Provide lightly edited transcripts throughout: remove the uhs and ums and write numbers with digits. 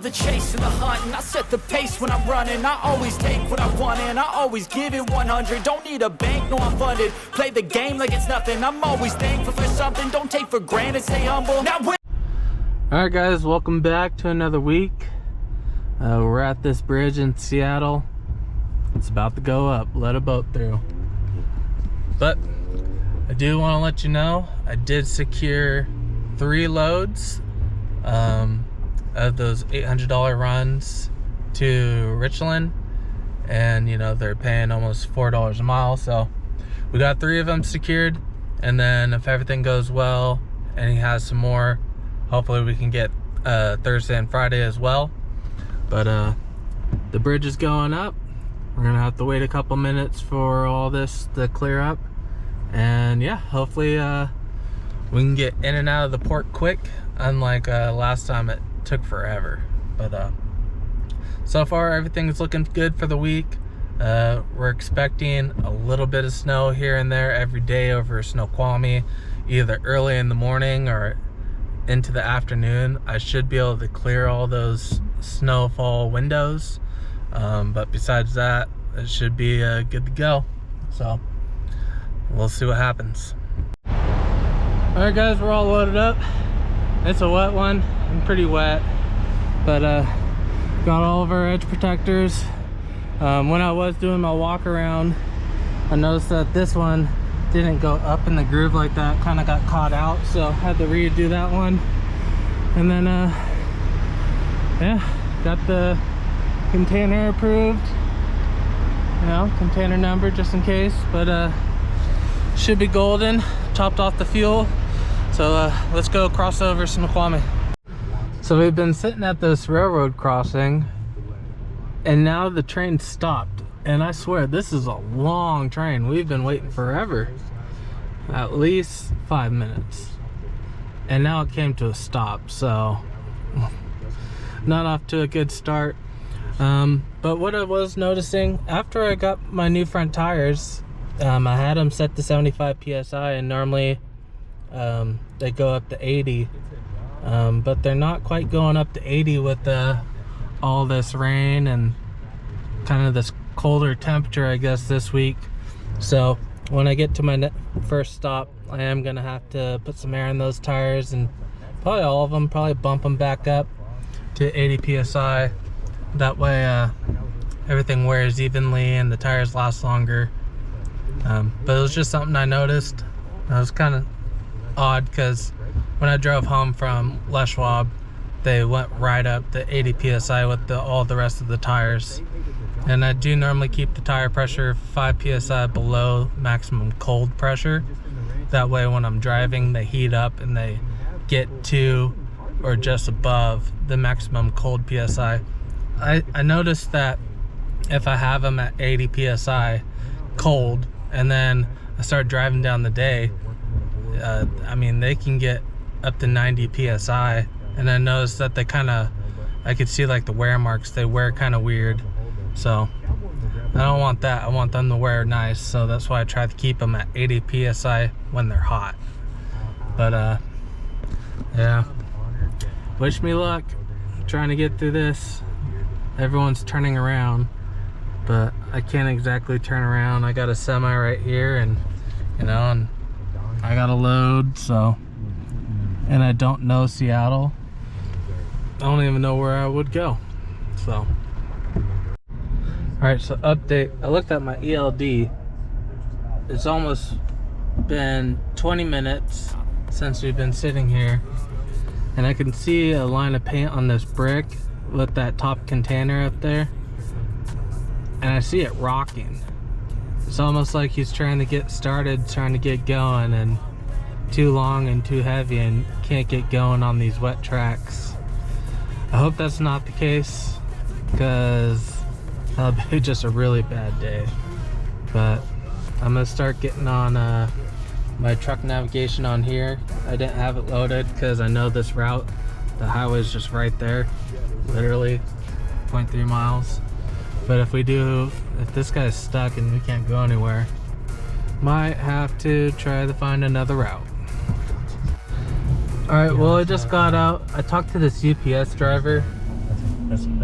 the chase and the hunt, and I set the pace when I'm running. I always take what I want and I always give it 100. Don't need a bank, no I'm funded. Play the game like it's nothing. I'm always thankful for something. Don't take for granted, stay humble. Now Alright guys, welcome back to another week. We're at this bridge in Seattle. It's about to go up, let a boat through. But I do want to let you know, I did secure 3 loads of those $800 runs to Richland. And you know, they're paying almost $4 a mile. So we got 3 of them secured. And then if everything goes well and he has some more, hopefully we can get Thursday and Friday as well. But the bridge is going up. We're gonna have to wait a couple minutes for all this to clear up. And yeah, hopefully we can get in and out of the port quick, unlike last time it took forever. But so far everything's looking good for the week. We're expecting a little bit of snow here and there every day over Snoqualmie, either early in the morning or into the afternoon. I should be able to clear all those snowfall windows, but besides that, it should be good to go. So we'll see what happens. All right guys, we're all loaded up. It's a wet one. I'm pretty wet, but got all of our edge protectors. When I was doing my walk around, I noticed that this one didn't go up in the groove like that, kind of got caught out, so I had to redo that one. And then yeah, got the container approved, you know, container number just in case, but should be golden. Topped off the fuel, so let's go cross over Snoqualmie. So we've been sitting at this railroad crossing and now the train stopped, and I swear this is a long train. We've been waiting forever, at least 5 minutes, and now it came to a stop, so not off to a good start. But what I was noticing after I got my new front tires, I had them set to 75 psi, and normally they go up to 80, but they're not quite going up to 80 with all this rain and kind of this colder temperature, I guess, this week. So when I get to my first stop, I am gonna have to put some air in those tires, and probably all of them, probably bump them back up to 80 psi. That way everything wears evenly and the tires last longer. But it was just something I noticed. It was kind of odd because when I drove home from Les Schwab, they went right up to 80 psi with all the rest of the tires. And I do normally keep the tire pressure 5 psi below maximum cold pressure. That way when I'm driving, they heat up and they get to or just above the maximum cold psi. I noticed that if I have them at 80 psi cold and then I start driving down the day, I mean, they can get up to 90 psi. And I noticed that they kind of, I could see like the wear marks, they wear kind of weird. So I don't want that. I want them to wear nice. So that's why I try to keep them at 80 psi when they're hot. But yeah, wish me luck. I'm trying to get through this. Everyone's turning around, but I can't exactly turn around. I got a semi right here, and you know, and I got a load, so, and I don't know Seattle. I don't even know where I would go. So alright, so update. I looked at my ELD. It's almost been 20 minutes since we've been sitting here, and I can see a line of paint on this brick with that top container up there, and I see it rocking. It's almost like he's trying to get started, trying to get going, and too long and too heavy and can't get going on these wet tracks. I hope that's not the case, because that'll be just a really bad day. But I'm gonna start getting on my truck navigation on here. I didn't have it loaded because I know this route, the highway is just right there, literally 0.3 miles. But if this guy's stuck and we can't go anywhere, might have to try to find another route. All right, well, I just got out. I talked to this UPS driver,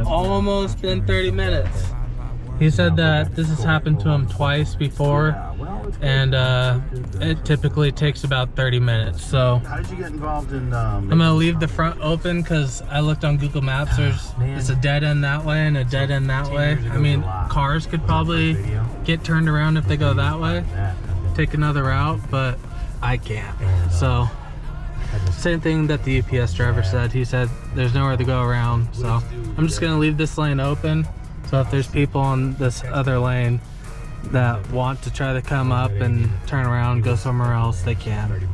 almost been 30 minutes. He said that this has happened to him twice before, and it typically takes about 30 minutes. So how did you get involved in I'm gonna leave the front open because I looked on Google Maps. It's a dead end that way and a dead end that way. I mean, cars could probably get turned around if they go that way, take another route, but I can't. So same thing that the UPS driver said. He said there's nowhere to go around, so I'm just gonna leave this lane open. So if there's people on this other lane that want to try to come up and turn around, go somewhere else, they can.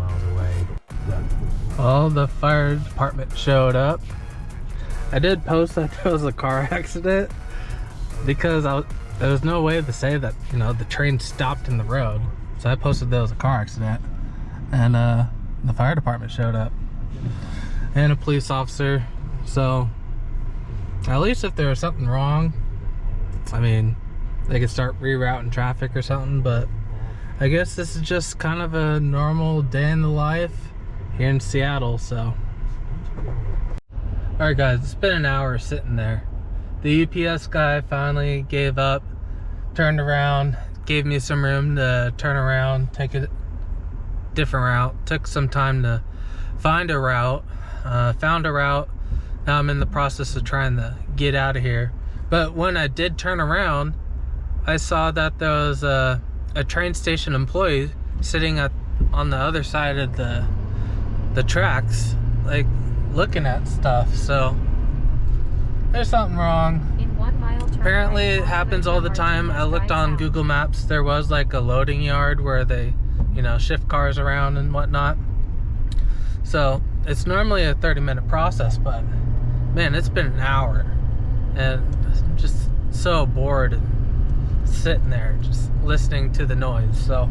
Well, the fire department showed up. I did post that there was a car accident because there was no way to say that, you know, the train stopped in the road. So I posted there was a car accident, and the fire department showed up and a police officer. So at least if there was something wrong, I mean, they could start rerouting traffic or something. But I guess this is just kind of a normal day in the life here in Seattle. So all right guys, it's been an hour sitting there. The UPS guy finally gave up, turned around, gave me some room to turn around, take a different route. Took some time to find a route, found a route. Now I'm in the process of trying to get out of here. But when I did turn around, I saw that there was a train station employee sitting on the other side of the tracks, like looking at stuff. So there's something wrong. In 1 mile turn Apparently right, it happens all the time. I looked on Google Maps. There was like a loading yard where they, you know, shift cars around and whatnot. So it's normally a 30-minute process, but man, it's been an hour and I'm just so bored and sitting there just listening to the noise. So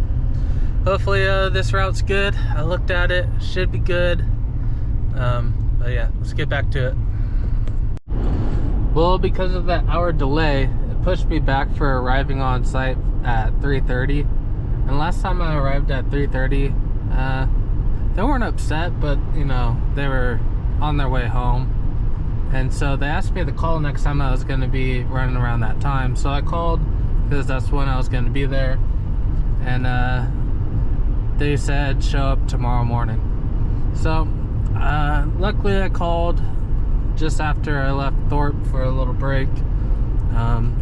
hopefully this route's good. I looked at it, should be good. But yeah, let's get back to it. Well, because of that hour delay, it pushed me back for arriving on site at 3:30. And last time I arrived at 3:30, they weren't upset, but you know, they were on their way home. And so they asked me to call next time I was going to be running around that time. So I called because that's when I was going to be there. And they said show up tomorrow morning. So luckily I called just after I left Thorpe for a little break.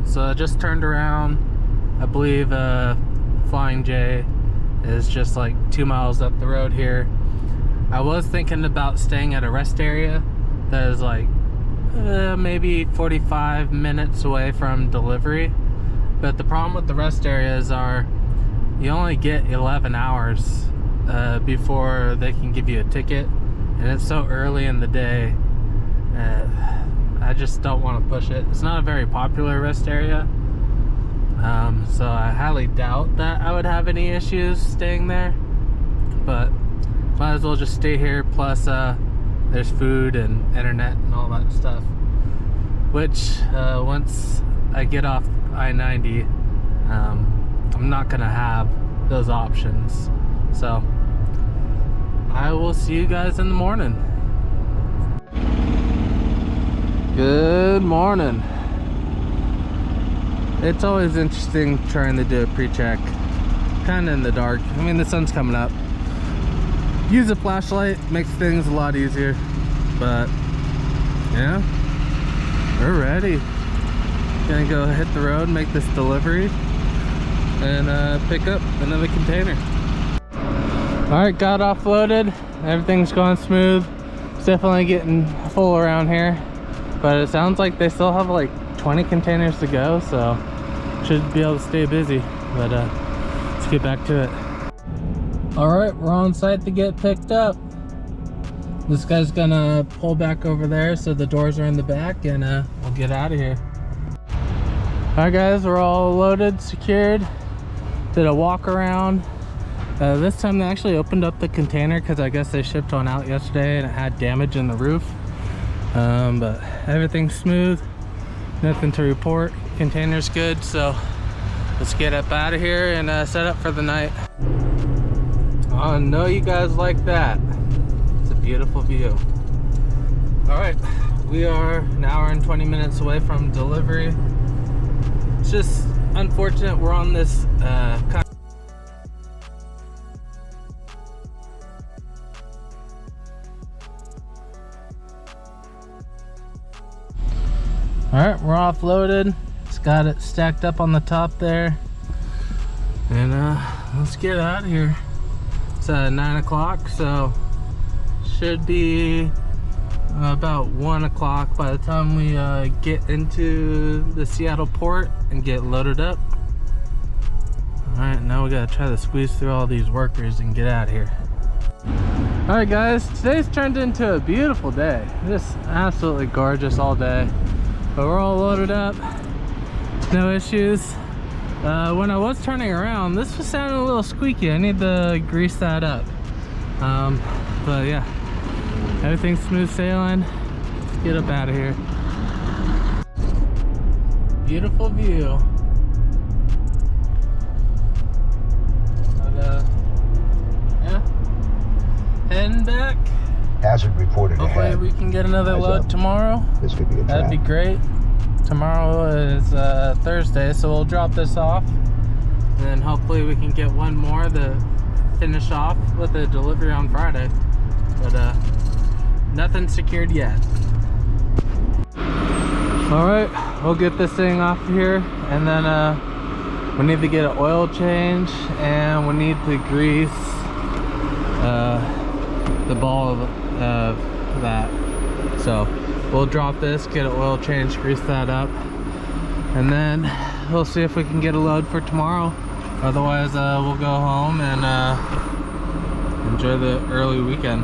So I just turned around. I believe Flying J is just like 2 miles up the road here. I was thinking about staying at a rest area that is like maybe 45 minutes away from delivery. But the problem with the rest areas are you only get 11 hours before they can give you a ticket, and it's so early in the day. I just don't want to push it. It's not a very popular rest area, so I highly doubt that I would have any issues staying there, but might as well just stay here. Plus there's food and internet and all that stuff, which once I get off I-90, I'm not gonna have those options. So I will see you guys in the morning. Good morning. It's always interesting trying to do a pre-check kind of in the dark. I mean, the sun's coming up. Use a flashlight makes things a lot easier, but yeah, we're ready. Gonna go hit the road, make this delivery, and pick up another container. Alright, got offloaded. Everything's going smooth. It's definitely getting full around here, but it sounds like they still have like 20 containers to go, so should be able to stay busy. But let's get back to it. Alright, we're on site to get picked up. This guy's gonna pull back over there so the doors are in the back, and we'll get out of here. Alright guys, we're all loaded, secured. Did a walk around. This time they actually opened up the container because I guess they shipped one out yesterday and it had damage in the roof. But everything's smooth, nothing to report. Container's good, so let's get up out of here and set up for the night. I know you guys like that. It's a beautiful view. All right, we are an hour and 20 minutes away from delivery. It's just unfortunate we're on this Alright, we're offloaded. It's got it stacked up on the top there. And let's get out of here. It's 9 o'clock, so should be about 1 o'clock by the time we get into the Seattle port and get loaded up. Alright, now we gotta try to squeeze through all these workers and get out of here. Alright guys, today's turned into a beautiful day. Just absolutely gorgeous all day. But we're all loaded up, no issues. When I was turning around, this was sounding a little squeaky. I need to grease that up. But yeah, everything's smooth sailing. Let's get up out of here. Beautiful view. But, yeah, heading back. Hazard reported Hopefully ahead. we can get another load tomorrow. This could be a That'd be trap. great. Tomorrow is Thursday, so we'll drop this off. And then hopefully we can get one more to finish off with a delivery on Friday. But nothing secured yet. Alright, we'll get this thing off here. And then we need to get an oil change. And we need to grease the ball of that. So we'll drop this, get an oil change, grease that up, and then we'll see if we can get a load for tomorrow. Otherwise we'll go home and enjoy the early weekend.